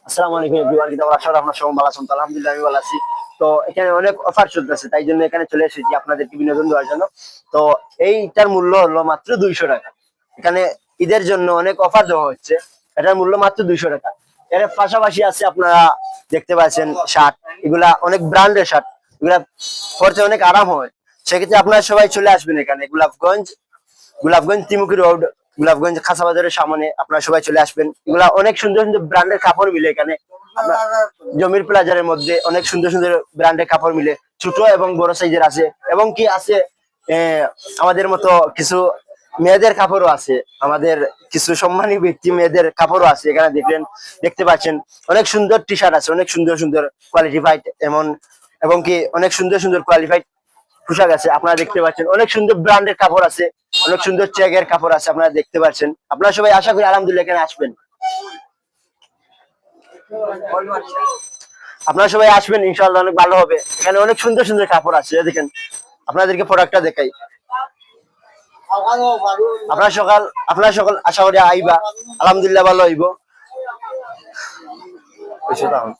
আসসালামু আলাইকুম এভরিওয়ান, কিভাবে আছেন আপনারা? সবাই ভালো আছেন তো? আলহামদুলিল্লাহ আমি ভালো আছি। তো এখানে অনেক অফার চলতেছে, তাই জন্য এখানে চলে এসেছি আপনাদেরকে বিনোদন দেওয়ার জন্য। তো এইটার মূল্য হলো মাত্র 200 টাকা। এখানে ঈদের জন্য অনেক অফার দেওয়া হচ্ছে। এটার মূল্য মাত্র 200 টাকা। এর পাশাপাশি আছে আপনারা দেখতে পাচ্ছেন শার্ট, এগুলা অনেক ব্র্যান্ডের শার্ট, এগুলা পরতে অনেক আরাম হয়। সেক্ষেত্রে আপনারা সবাই চলে আসবেন এখানে গোলাপগঞ্জ ত্রিমুখী রোড, গোলাপগঞ্জ খাসা বাজারের সামনে আপনারা সবাই চলে আসবেন। এগুলা অনেক সুন্দর সুন্দর ব্র্যান্ডের কাপড় মিলে এখানে। আপনার জমির প্লাজারের মধ্যে অনেক সুন্দর সুন্দর ব্র্যান্ডের কাপড় মিলে, ছোট এবং বড় সাইজের আছে, এবং কি আছে আমাদের মতো কিছু মেয়েদের কাপড়ও আছে, আমাদের কিছু সম্মানী ব্যক্তি মেয়েদের কাপড়ও আছে। এখানে দেখতে পাচ্ছেন অনেক সুন্দর টি শার্ট আছে, অনেক সুন্দর সুন্দর কোয়ালিটিফাইড এমন, এবং কি অনেক সুন্দর সুন্দর কোয়ালিফাইড পোশাক আছে। আপনারা দেখতে পাচ্ছেন অনেক সুন্দর ব্র্যান্ডের কাপড় আছে, অনেক সুন্দর চেকের কাপড় আছে। আপনারা দেখতে পাচ্ছেন, আপনারা সবাই আশা করি আলহামদুলিল্লাহ এখানে আসবেন। আপনারা সবাই আসবেন, ইনশাআল্লাহ অনেক ভালো হবে। এখানে অনেক সুন্দর সুন্দর কাপড় আছে, দেখেন আপনাদেরকে প্রোডাক্টটা দেখাই। আপনারা সকাল আশা করি আইবা, আলহামদুলিল্লাহ ভালো হইব।